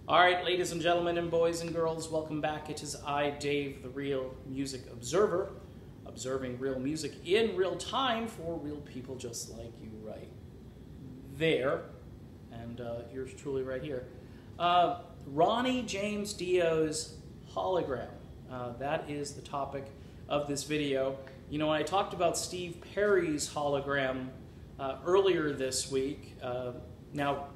All right, ladies and gentlemen and boys and girls, welcome back. It is I, Dave, the Real Music Observer, observing real music in real time for real people just like you right there. And yours truly right here. Ronnie James Dio's Hologram. That is the topic of this video. You know, I talked about Steve Perry's Hologram earlier this week. Now,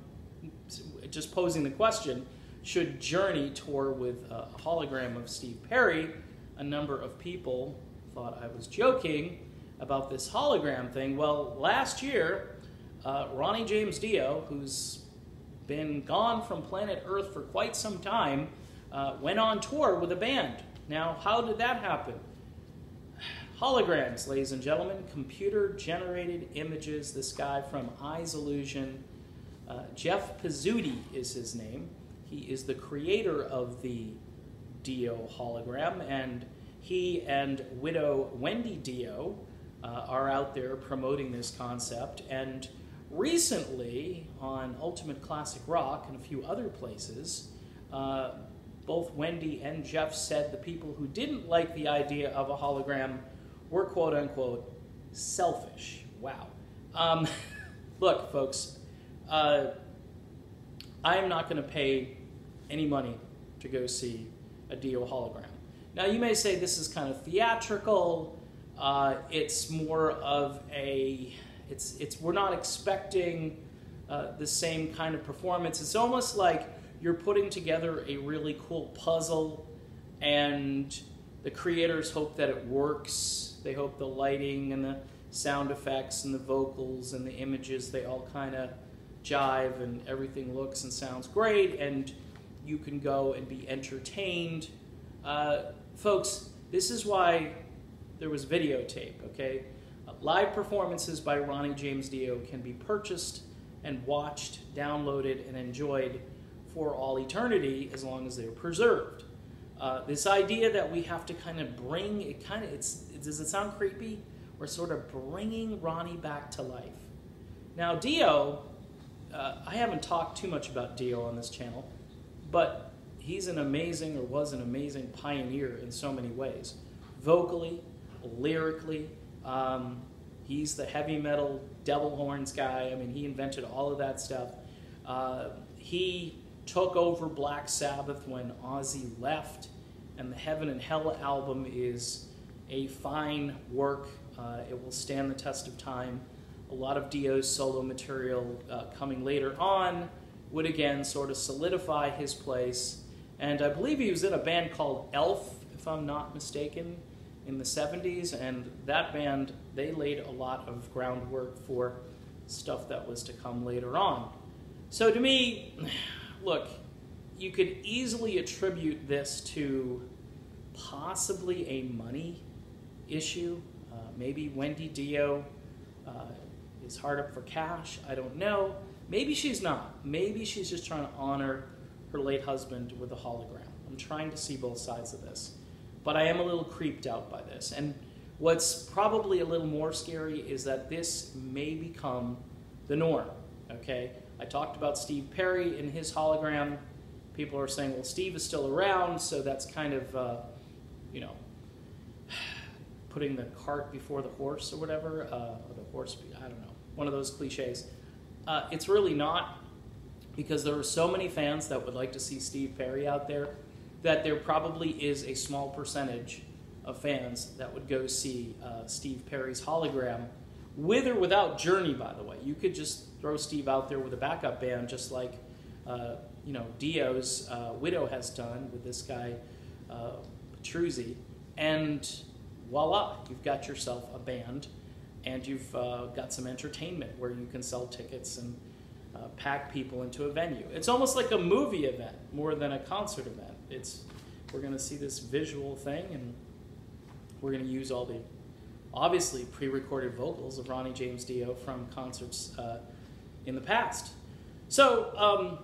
just posing the question, should Journey tour with a hologram of Steve Perry? A number of people thought I was joking about this hologram thing. Well, last year, Ronnie James Dio, who's been gone from planet Earth for quite some time, went on tour with a band. Now, how did that happen? Holograms, ladies and gentlemen, computer-generated images. This guy from Eyes Illusion, Jeff Pizzuti is his name. He is the creator of the Dio Hologram, and he and widow Wendy Dio are out there promoting this concept. And recently, on Ultimate Classic Rock and a few other places, both Wendy and Jeff said the people who didn't like the idea of a hologram were quote-unquote selfish. Wow. Look, folks, I am not going to pay any money to go see a Dio hologram. Now, you may say this is kind of theatrical. It's more of a, we're not expecting the same kind of performance. It's almost like you're putting together a really cool puzzle and the creators hope that it works. They hope the lighting and the sound effects and the vocals and the images, they all kind of jive and everything looks and sounds great and you can go and be entertained. Folks, this is why there was videotape, okay? Live performances by Ronnie James Dio can be purchased and watched, downloaded, and enjoyed for all eternity as long as they're preserved. This idea that we have to kind of bring, does it sound creepy? We're sort of bringing Ronnie back to life. Now, Dio, I haven't talked too much about Dio on this channel, but he's an amazing, or was an amazing pioneer in so many ways. Vocally, lyrically, he's the heavy metal devil horns guy. I mean, he invented all of that stuff. He took over Black Sabbath when Ozzy left, and the Heaven and Hell album is a fine work. It will stand the test of time. A lot of Dio's solo material coming later on would again sort of solidify his place. And I believe he was in a band called Elf, if I'm not mistaken, in the 70s. And that band, they laid a lot of groundwork for stuff that was to come later on. So to me, look, you could easily attribute this to possibly a money issue. Maybe Wendy Dio is hard up for cash. I don't know. Maybe she's not. Maybe she's just trying to honor her late husband with a hologram. I'm trying to see both sides of this. But I am a little creeped out by this. And what's probably a little more scary is that this may become the norm, okay? I talked about Steve Perry in his hologram. People are saying, well, Steve is still around, so that's kind of, you know, putting the cart before the horse or whatever, or the horse, I don't know, one of those cliches. It's really not, because there are so many fans that would like to see Steve Perry out there that there probably is a small percentage of fans that would go see Steve Perry's hologram, with or without Journey, by the way. You could just throw Steve out there with a backup band, just like you know, Dio's widow has done with this guy, Petruzzi, and voila, you've got yourself a band, and you've got some entertainment where you can sell tickets and pack people into a venue. It's almost like a movie event more than a concert event. We're going to see this visual thing, and we're going to use all the obviously pre-recorded vocals of Ronnie James Dio from concerts in the past. So,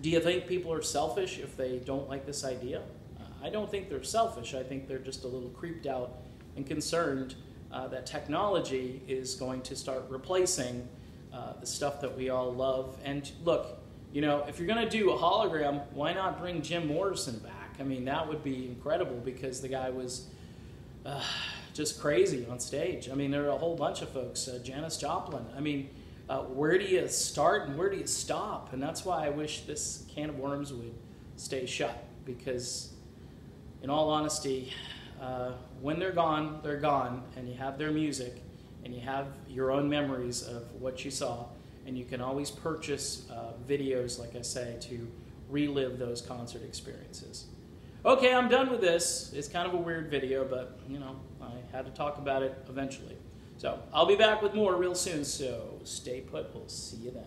do you think people are selfish if they don't like this idea? I don't think they're selfish. I think they're just a little creeped out and concerned that technology is going to start replacing the stuff that we all love. And look, You know, if you're going to do a hologram, why not bring Jim Morrison back? I mean, that would be incredible because the guy was just crazy on stage. I mean, there are a whole bunch of folks, Janis Joplin. I mean, where do you start and where do you stop? And that's why I wish this can of worms would stay shut, because in all honesty, when they're gone, and you have their music, and you have your own memories of what you saw, and you can always purchase videos, like I say, to relive those concert experiences. Okay, I'm done with this. It's kind of a weird video, but, you know, I had to talk about it eventually. So I'll be back with more real soon, so stay put. We'll see you then.